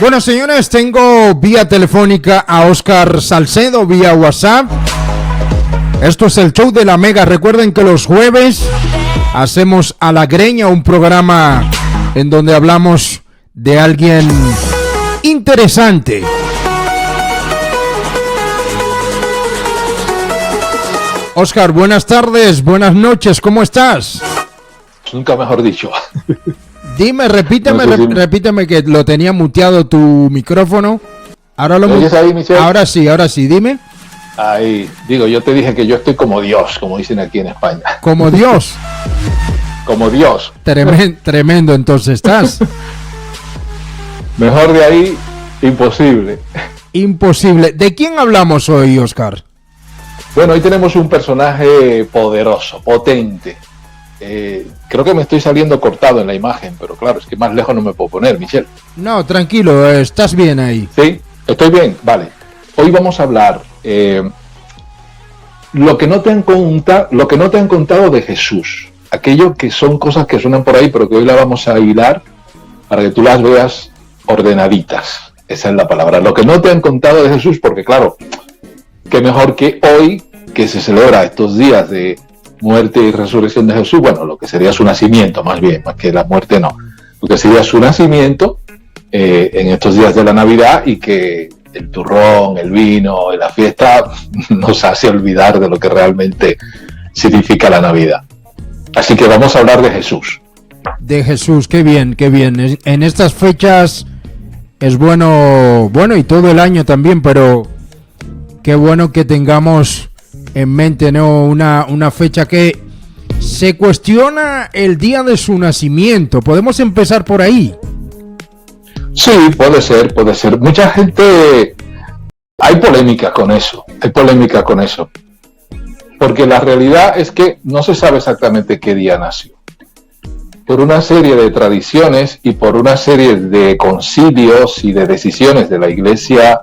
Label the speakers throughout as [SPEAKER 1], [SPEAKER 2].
[SPEAKER 1] Bueno, señores, tengo vía telefónica a Óscar Salcedo, vía WhatsApp. Esto es el show de la Mega. Recuerden que los jueves hacemos A la Greña, un programa en donde hablamos de alguien interesante. Óscar, buenas tardes, buenas noches, ¿cómo estás?
[SPEAKER 2] Nunca mejor dicho.
[SPEAKER 1] Dime, repíteme que lo tenía muteado tu micrófono. Ahora lo
[SPEAKER 2] ¿Oyes ahí, Michelle?
[SPEAKER 1] Ahora sí, dime.
[SPEAKER 2] Ahí, digo, yo te dije que yo estoy como Dios, como dicen aquí en España.
[SPEAKER 1] Como Dios.
[SPEAKER 2] Como Dios.
[SPEAKER 1] Tremendo, entonces estás.
[SPEAKER 2] Mejor de ahí, imposible.
[SPEAKER 1] Imposible. ¿De quién hablamos hoy, Óscar?
[SPEAKER 2] Bueno, hoy tenemos un personaje poderoso, potente. Creo que me estoy saliendo cortado en la imagen, pero claro, es que más lejos no me puedo poner, Michelle.
[SPEAKER 1] No, tranquilo, estás bien ahí.
[SPEAKER 2] Sí, estoy bien, vale. Hoy vamos a hablar lo que no te han contado de Jesús. Aquello que son cosas que suenan por ahí, pero que hoy la vamos a hilar para que tú las veas ordenaditas. Esa es la palabra. Lo que no te han contado de Jesús, porque claro, qué mejor que hoy, que se celebra estos días de muerte y resurrección de Jesús, bueno, lo que sería su nacimiento, más que la muerte no, lo que sería su nacimiento en estos días de la Navidad, y que el turrón, el vino, la fiesta nos hace olvidar de lo que realmente significa la Navidad. Así que vamos a hablar de Jesús.
[SPEAKER 1] De Jesús, qué bien. En estas fechas es bueno, y todo el año también, pero qué bueno que tengamos en mente, ¿no? Una fecha que se cuestiona el día de su nacimiento. ¿Podemos empezar por ahí?
[SPEAKER 2] Sí, puede ser. Mucha gente, hay polémica con eso. Porque la realidad es que no se sabe exactamente qué día nació. Por una serie de tradiciones y por una serie de concilios y de decisiones de la Iglesia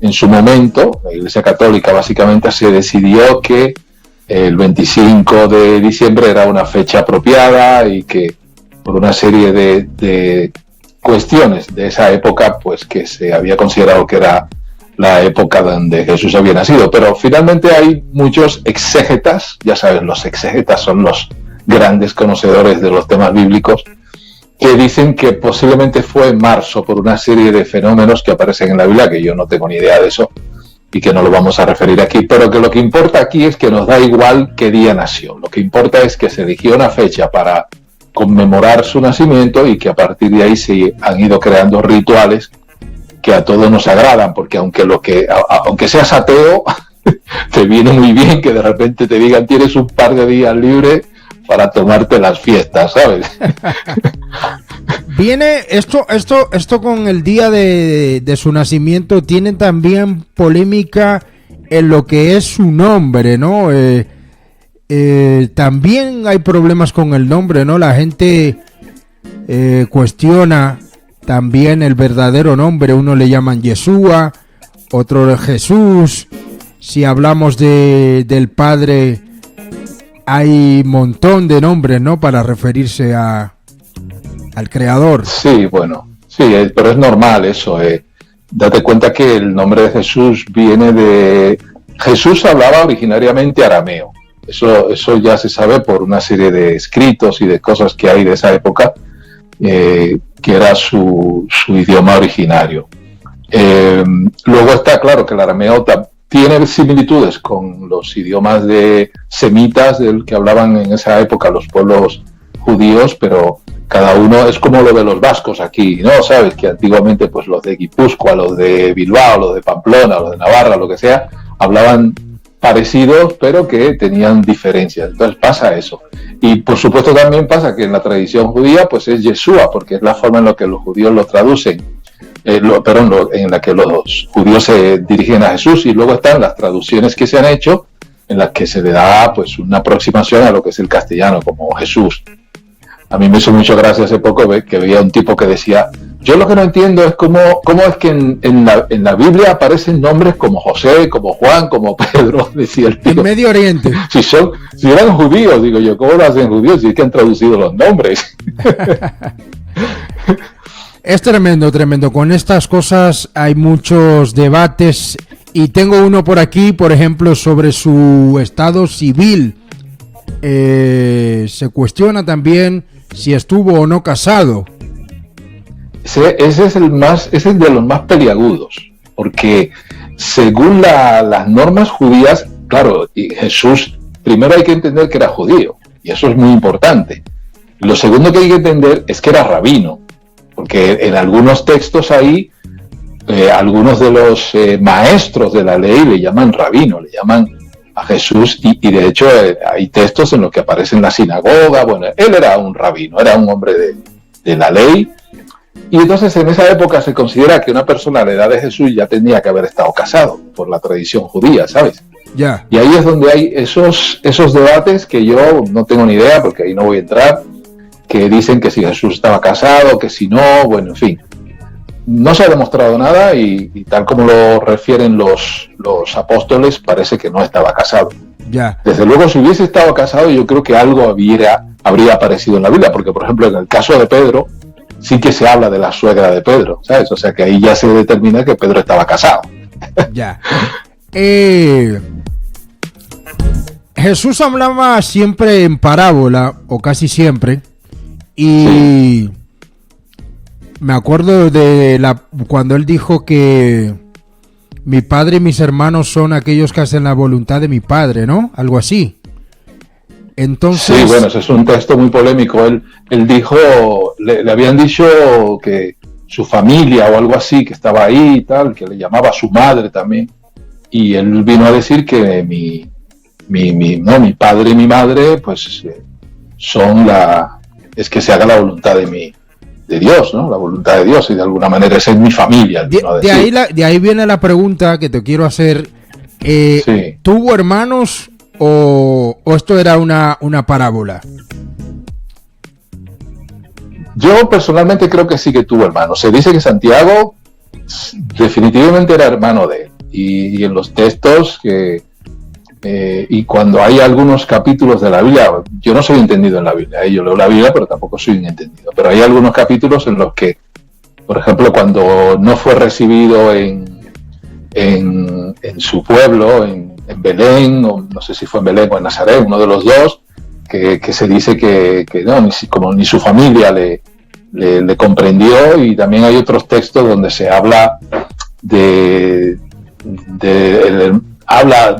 [SPEAKER 2] en su momento, la Iglesia Católica básicamente, se decidió que el 25 de diciembre era una fecha apropiada, y que por una serie de cuestiones de esa época, pues que se había considerado que era la época donde Jesús había nacido. Pero finalmente hay muchos exégetas, ya sabes, los exégetas son los grandes conocedores de los temas bíblicos, que dicen que posiblemente fue en marzo, por una serie de fenómenos que aparecen en la Biblia, que yo no tengo ni idea de eso y que no lo vamos a referir aquí, pero que lo que importa aquí es que nos da igual qué día nació. Lo que importa es que se eligió una fecha para conmemorar su nacimiento, y que a partir de ahí se han ido creando rituales que a todos nos agradan, porque aunque seas ateo, te viene muy bien que de repente te digan tienes un par de días libres para tomarte las fiestas, ¿sabes?
[SPEAKER 1] Viene esto con el día de su nacimiento, tiene también polémica en lo que es su nombre, ¿no? También hay problemas con el nombre, ¿no? La gente cuestiona también el verdadero nombre. Uno le llaman Yeshua, otro Jesús. Si hablamos del Padre, hay un montón de nombres, ¿no? Para referirse al Creador.
[SPEAKER 2] Sí, bueno, sí, pero es normal eso. Date cuenta que el nombre de Jesús viene de... Jesús hablaba originariamente arameo. Eso ya se sabe por una serie de escritos y de cosas que hay de esa época, que era su idioma originario. Luego está claro que el arameo tiene similitudes con los idiomas de semitas del que hablaban en esa época los pueblos judíos, pero cada uno es como lo de los vascos aquí, ¿no? Sabes que antiguamente pues los de Guipúzcoa, los de Bilbao, los de Pamplona, los de Navarra, lo que sea, hablaban parecidos, pero que tenían diferencias. Entonces pasa eso. Y por supuesto también pasa que en la tradición judía pues es Yeshua, porque es la forma en la que los judíos lo traducen. En la que los judíos se dirigen a Jesús, y luego están las traducciones que se han hecho en las que se le da pues una aproximación a lo que es el castellano, como Jesús. A mí me hizo mucho gracia hace poco que veía un tipo que decía, yo lo que no entiendo es cómo es que en la Biblia aparecen nombres como José, como Juan, como Pedro, decía el tío.
[SPEAKER 1] En Medio Oriente.
[SPEAKER 2] Si eran judíos, digo yo, ¿cómo lo hacen judíos si es que han traducido los nombres?
[SPEAKER 1] Es tremendo, tremendo. Con estas cosas hay muchos debates y tengo uno por aquí, por ejemplo, sobre su estado civil. Se cuestiona también si estuvo o no casado.
[SPEAKER 2] Ese es de los más peliagudos, porque según las normas judías, claro, y Jesús, primero hay que entender que era judío, y eso es muy importante. Lo segundo que hay que entender es que era rabino, porque en algunos textos ahí, algunos de los maestros de la ley le llaman rabino, le llaman a Jesús, y de hecho hay textos en los que aparece en la sinagoga. Bueno, él era un rabino, era un hombre de la ley, y entonces en esa época se considera que una persona a la edad de Jesús ya tenía que haber estado casado por la tradición judía, ¿sabes?
[SPEAKER 1] Ya.
[SPEAKER 2] Y ahí es donde hay esos debates que yo no tengo ni idea, porque ahí no voy a entrar, que dicen que si Jesús estaba casado, que si no, bueno, en fin. No se ha demostrado nada y tal como lo refieren los apóstoles, parece que no estaba casado.
[SPEAKER 1] Ya.
[SPEAKER 2] Desde luego, si hubiese estado casado, yo creo que algo habría aparecido en la Biblia, porque por ejemplo en el caso de Pedro, sí que se habla de la suegra de Pedro, ¿sabes? O sea que ahí ya se determina que Pedro estaba casado.
[SPEAKER 1] Ya. Jesús hablaba siempre en parábola, o casi siempre, y sí. Me acuerdo de cuando él dijo que mi padre y mis hermanos son aquellos que hacen la voluntad de mi padre, ¿no? Algo así. Entonces...
[SPEAKER 2] Sí, bueno, ese es un texto muy polémico. Él dijo, le habían dicho que su familia o algo así, que estaba ahí y tal, que le llamaba a su madre también. Y él vino a decir que mi padre y mi madre, pues es que se haga la voluntad de Dios, ¿no? La voluntad de Dios, y de alguna manera esa es mi familia.
[SPEAKER 1] De ahí viene la pregunta que te quiero hacer. Sí. ¿Tuvo hermanos o esto era una parábola?
[SPEAKER 2] Yo personalmente creo que sí que tuvo hermanos. Se dice que Santiago definitivamente era hermano de él. Y en los textos y cuando hay algunos capítulos de la Biblia, yo no soy entendido en la Biblia, yo leo la Biblia pero tampoco soy un entendido, pero hay algunos capítulos en los que, por ejemplo, cuando no fue recibido en su pueblo, en Belén, o no sé si fue en Belén o en Nazaret, uno de los dos, que se dice que no, ni su familia le comprendió, y también hay otros textos donde se habla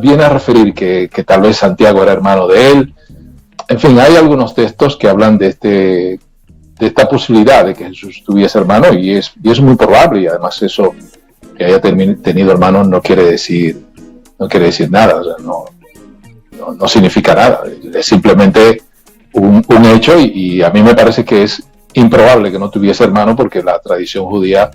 [SPEAKER 2] viene a referir que tal vez Santiago era hermano de él. En fin, hay algunos textos que hablan de esta posibilidad de que Jesús tuviese hermano, y es muy probable, y además eso, que haya tenido hermanos, no quiere decir nada, o sea, no significa nada, es simplemente un hecho, y a mí me parece que es improbable que no tuviese hermano, porque la tradición judía,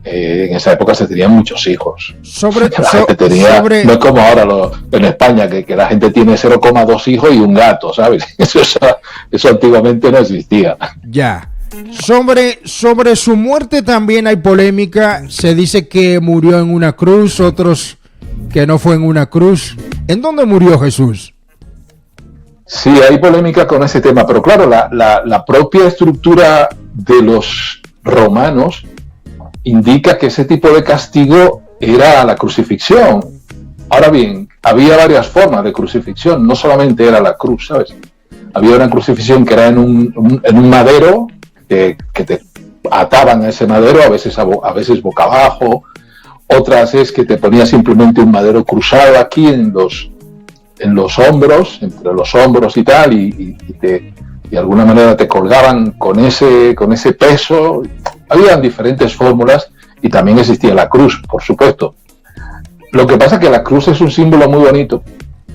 [SPEAKER 2] en esa época se tenían muchos hijos. No es como ahora en España, que la gente tiene 0,2 hijos y un gato, ¿sabes? Eso antiguamente no existía.
[SPEAKER 1] Ya. Sobre su muerte también hay polémica. Se dice que murió en una cruz, otros que no fue en una cruz. ¿En dónde murió Jesús?
[SPEAKER 2] Sí, hay polémica con ese tema, pero claro, la propia estructura de los romanos indica que ese tipo de castigo era la crucifixión. Ahora bien, había varias formas de crucifixión, no solamente era la cruz, ¿sabes? Había una crucifixión que era en un madero, que te ataban a ese madero, a veces boca abajo. Otras es que te ponía simplemente un madero cruzado aquí en los hombros, entre los hombros y tal, y de alguna manera te colgaban con ese peso. Habían diferentes fórmulas, y también existía la cruz, por supuesto. Lo que pasa es que la cruz es un símbolo muy bonito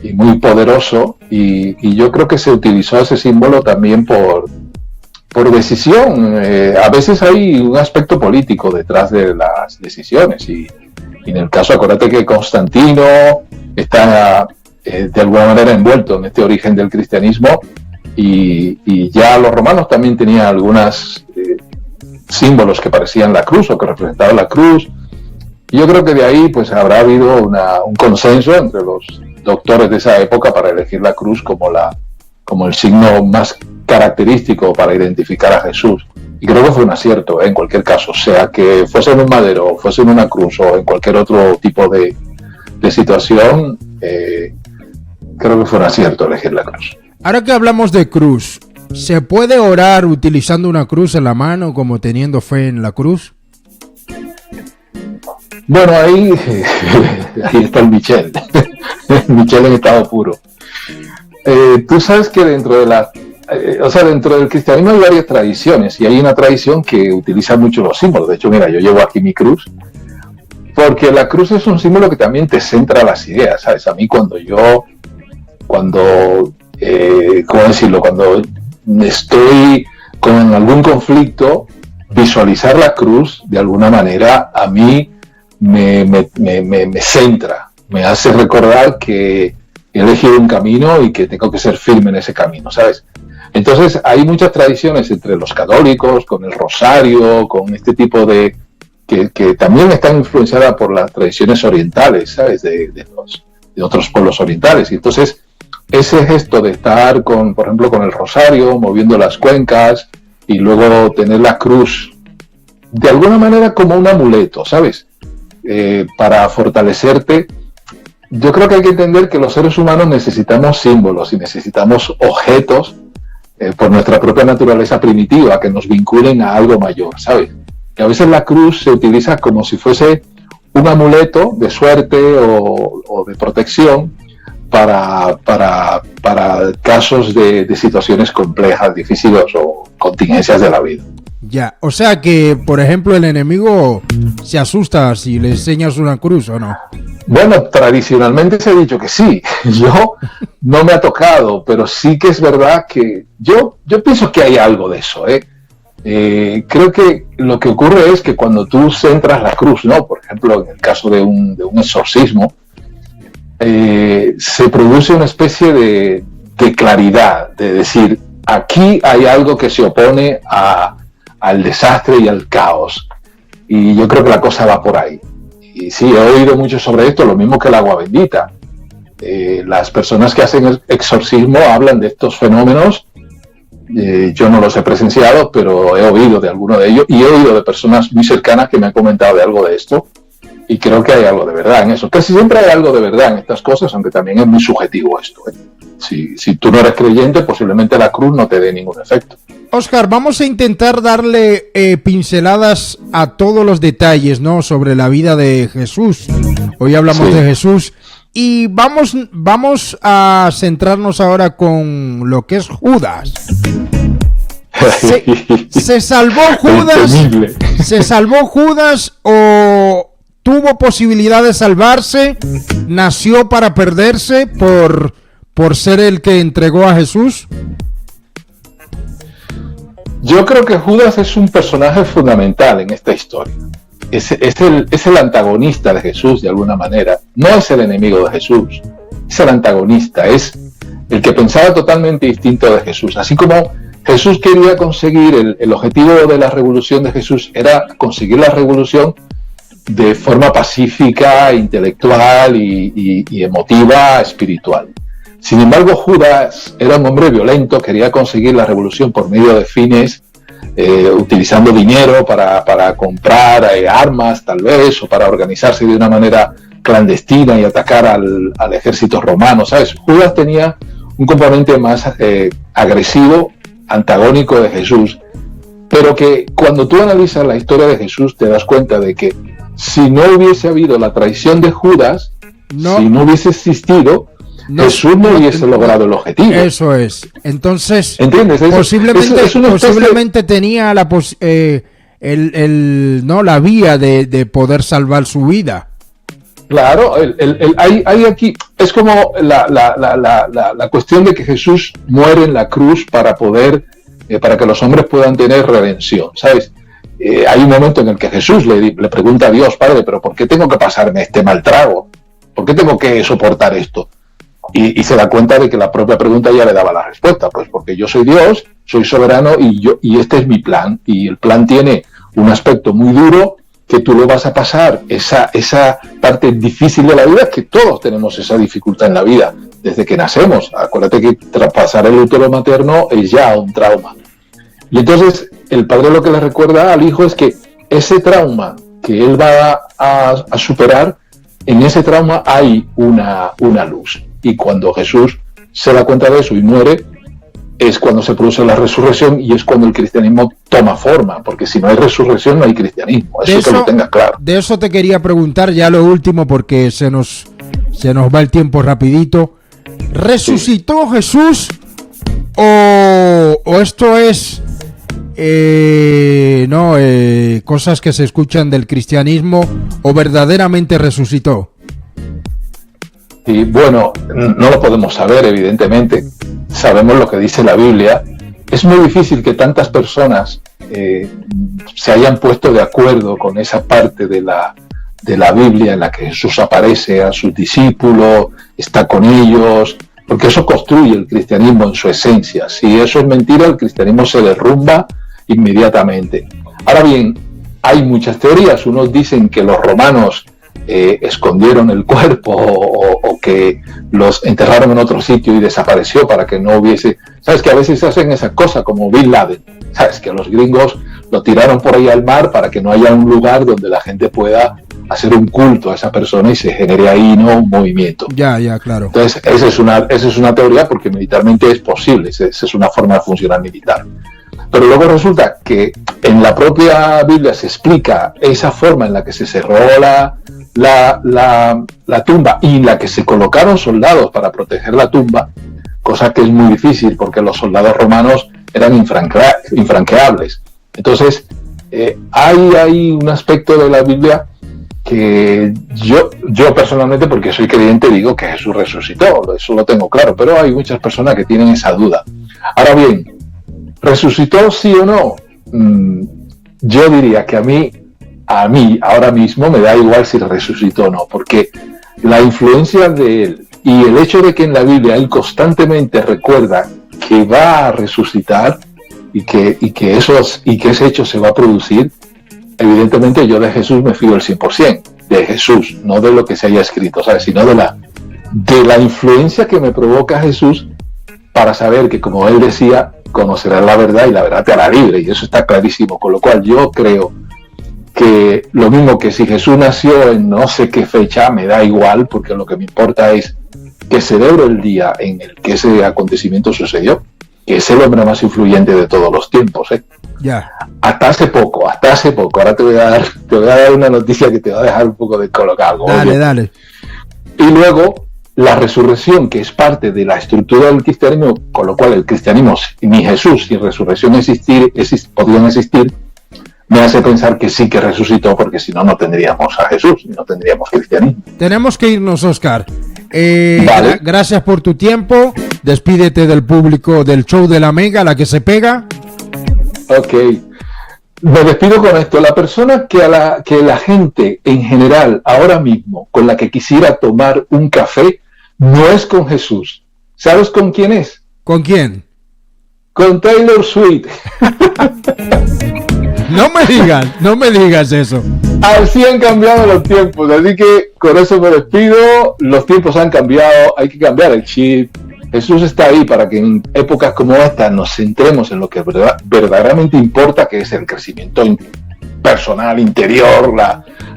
[SPEAKER 2] y muy poderoso, y yo creo que se utilizó ese símbolo también por decisión. A veces hay un aspecto político detrás de las decisiones, y en el caso, acuérdate que Constantino está de alguna manera envuelto en este origen del cristianismo, y ya los romanos también tenían algunas símbolos que parecían la cruz o que representaban la cruz. Y yo creo que de ahí pues habrá habido un consenso entre los doctores de esa época para elegir la cruz como el signo más característico para identificar a Jesús. Y creo que fue un acierto, en cualquier caso, sea que fuese en un madero, o fuese en una cruz o en cualquier otro tipo de situación, creo que fue un acierto elegir la cruz.
[SPEAKER 1] Ahora que hablamos de cruz, ¿se puede orar utilizando una cruz en la mano como teniendo fe en la cruz?
[SPEAKER 2] Bueno, ahí está el Michel, Michel en estado puro. Tú sabes que dentro del cristianismo hay varias tradiciones, y hay una tradición que utiliza mucho los símbolos. De hecho, mira, yo llevo aquí mi cruz, porque la cruz es un símbolo que también te centra las ideas, ¿sabes? A mí cuando ¿cómo decirlo? Cuando estoy con algún conflicto, visualizar la cruz, de alguna manera, a mí me centra, me hace recordar que he elegido un camino y que tengo que ser firme en ese camino, ¿sabes? Entonces hay muchas tradiciones entre los católicos, con el rosario, con este tipo de... que también están influenciadas por las tradiciones orientales, ¿sabes? De otros pueblos orientales. Y entonces ese gesto de estar, por ejemplo, con el rosario, moviendo las cuencas y luego tener la cruz, de alguna manera como un amuleto, ¿sabes? Para fortalecerte. Yo creo que hay que entender que los seres humanos necesitamos símbolos y necesitamos objetos por nuestra propia naturaleza primitiva que nos vinculen a algo mayor, ¿sabes? Que a veces la cruz se utiliza como si fuese un amuleto de suerte o de protección para casos de situaciones complejas, difíciles o contingencias de la vida.
[SPEAKER 1] Ya, o sea que, por ejemplo, el enemigo se asusta si le enseñas una cruz, ¿o no?
[SPEAKER 2] Bueno, tradicionalmente se ha dicho que sí. Yo no me ha tocado, pero sí que es verdad que yo pienso que hay algo de eso, creo que lo que ocurre es que cuando tú centras la cruz, ¿no? Por ejemplo, en el caso de un exorcismo, se produce una especie de claridad, de decir, aquí hay algo que se opone al desastre y al caos. Y yo creo que la cosa va por ahí. Y sí, he oído mucho sobre esto, lo mismo que el agua bendita. Las personas que hacen el exorcismo hablan de estos fenómenos. Yo no los he presenciado, pero he oído de alguno de ellos y he oído de personas muy cercanas que me han comentado de algo de esto, y creo que hay algo de verdad en eso. Casi siempre hay algo de verdad en estas cosas, aunque también es muy subjetivo esto. Si tú no eres creyente, posiblemente la cruz no te dé ningún efecto.
[SPEAKER 1] Oscar, vamos a intentar darle pinceladas a todos los detalles, ¿no? Sobre la vida de Jesús. Hoy hablamos de Jesús. Y vamos a centrarnos ahora con lo que es Judas. ¿Se salvó Judas? ¿Se salvó Judas o tuvo posibilidad de salvarse? ¿Nació para perderse por ser el que entregó a Jesús?
[SPEAKER 2] Yo creo que Judas es un personaje fundamental en esta historia. Es el antagonista de Jesús, de alguna manera. No es el enemigo de Jesús, es el antagonista, es el que pensaba totalmente distinto de Jesús. Así como Jesús quería conseguir, el objetivo de la revolución de Jesús era conseguir la revolución de forma pacífica, intelectual y emotiva, espiritual. Sin embargo, Judas era un hombre violento, quería conseguir la revolución por medio de fines, utilizando dinero para comprar armas, tal vez, o para organizarse de una manera clandestina y atacar al ejército romano, ¿sabes? Judas tenía un componente más agresivo, antagónico de Jesús, pero que cuando tú analizas la historia de Jesús te das cuenta de que si no hubiese habido la traición de Judas, si no hubiese existido, Jesús no hubiese logrado el objetivo.
[SPEAKER 1] Eso es. Entonces,
[SPEAKER 2] ¿entiendes?
[SPEAKER 1] Posiblemente tenía la vía de poder salvar su vida.
[SPEAKER 2] Claro, hay aquí, es como la cuestión de que Jesús muere en la cruz para que los hombres puedan tener redención, ¿sabes? Hay un momento en el que Jesús le pregunta a Dios, Padre, pero ¿por qué tengo que pasarme este mal trago? ¿Por qué tengo que soportar esto? Y se da cuenta de que la propia pregunta ya le daba la respuesta, pues porque yo soy Dios, soy soberano y este es mi plan, y el plan tiene un aspecto muy duro que tú lo vas a pasar, esa parte difícil de la vida, que todos tenemos esa dificultad en la vida desde que nacemos. Acuérdate que traspasar el útero materno es ya un trauma. Y entonces el padre lo que le recuerda al hijo es que ese trauma que él va a superar, en ese trauma hay una luz. Y cuando Jesús se da cuenta de eso y muere, es cuando se produce la resurrección y es cuando el cristianismo toma forma, porque si no hay resurrección no hay cristianismo, eso que lo tengas claro.
[SPEAKER 1] De eso te quería preguntar ya lo último, porque se nos va el tiempo rapidito. ¿Resucitó sí. Jesús o esto es cosas que se escuchan del cristianismo, o verdaderamente resucitó?
[SPEAKER 2] Y bueno, no lo podemos saber, evidentemente. Sabemos lo que dice la Biblia. Es muy difícil que tantas personas se hayan puesto de acuerdo con esa parte de la Biblia en la que Jesús aparece a sus discípulos, está con ellos, porque eso construye el cristianismo en su esencia. Si eso es mentira, el cristianismo se derrumba inmediatamente. Ahora bien, hay muchas teorías. Unos dicen que los romanos escondieron el cuerpo o que los enterraron en otro sitio y desapareció para que no hubiese... ¿Sabes? Que a veces hacen esas cosas como Bin Laden. ¿Sabes? Que los gringos lo tiraron por ahí al mar para que no haya un lugar donde la gente pueda hacer un culto a esa persona y se genere ahí, ¿no?, un movimiento.
[SPEAKER 1] Ya, claro.
[SPEAKER 2] Entonces, esa es una teoría porque militarmente es posible, esa es una forma de funcionar militar. Pero luego resulta que en la propia Biblia se explica esa forma en la que se cerró la tumba y en la que se colocaron soldados para proteger la tumba, cosa que es muy difícil porque los soldados romanos eran infranqueables. Entonces, hay un aspecto de la Biblia que yo personalmente, porque soy creyente, digo que Jesús resucitó, eso lo tengo claro, pero hay muchas personas que tienen esa duda. Ahora bien, ¿resucitó sí o no? Yo diría que a mí ahora mismo me da igual si resucitó o no, porque la influencia de él y el hecho de que en la Biblia él constantemente recuerda que va a resucitar y que ese hecho se va a producir, evidentemente yo de Jesús me fío el 100%, de Jesús, no de lo que se haya escrito, ¿sabes?, sino de la influencia que me provoca Jesús para saber que, como él decía, conocerás la verdad y la verdad te hará libre, y eso está clarísimo, con lo cual yo creo que lo mismo que si Jesús nació en no sé qué fecha, me da igual, porque lo que me importa es que celebro el día en el que ese acontecimiento sucedió, que es el hombre más influyente de todos los tiempos, ¿eh?
[SPEAKER 1] Ya.
[SPEAKER 2] Hasta hace poco, ahora te voy a dar una noticia que te va a dejar un poco descolocado.
[SPEAKER 1] Dale.
[SPEAKER 2] Y luego, la resurrección, que es parte de la estructura del cristianismo, con lo cual el cristianismo, ni Jesús sin resurrección podrían existir, me hace pensar que sí que resucitó, porque si no, no tendríamos a Jesús, no tendríamos cristianismo.
[SPEAKER 1] Tenemos que irnos, Óscar.
[SPEAKER 2] Vale.
[SPEAKER 1] Gracias por tu tiempo. Despídete del público del show de la Mega, la que se pega.
[SPEAKER 2] Ok. Me despido con esto. La persona que la gente en general ahora mismo con la que quisiera tomar un café no es con Jesús. ¿Sabes con quién es?
[SPEAKER 1] ¿Con quién?
[SPEAKER 2] Con Taylor Swift.
[SPEAKER 1] No me digas eso.
[SPEAKER 2] Así han cambiado los tiempos, así que con eso me despido. Los tiempos han cambiado, hay que cambiar el chip. Jesús está ahí para que en épocas como esta nos centremos en lo que verdaderamente importa, que es el crecimiento personal, interior,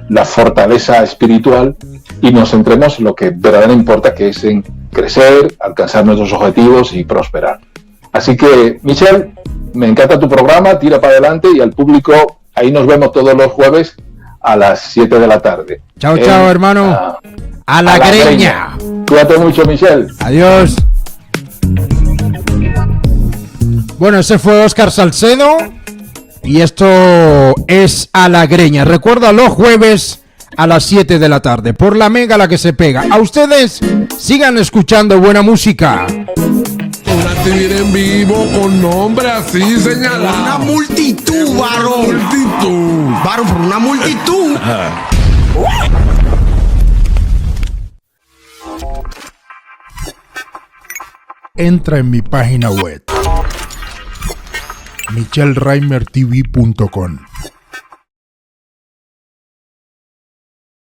[SPEAKER 2] la fortaleza espiritual, y nos centremos en lo que verdaderamente importa, que es en crecer, alcanzar nuestros objetivos y prosperar. Así que, Michel, me encanta tu programa, tira para adelante, y al público, ahí nos vemos todos los jueves a las 7 de la tarde.
[SPEAKER 1] Chao, hermano. A la greña.
[SPEAKER 2] Cuídate mucho, Michel.
[SPEAKER 1] Adiós. Bueno, ese fue Óscar Salcedo y esto es A la Greña. Recuerda, los jueves a las 7 de la tarde por la Mega, la que se pega. A ustedes sigan escuchando buena música.
[SPEAKER 3] Una actividad en vivo con nombre así señalado.
[SPEAKER 4] Una multitud, varón. Varón, por una multitud.
[SPEAKER 5] Entra en mi página web michelreimertv.com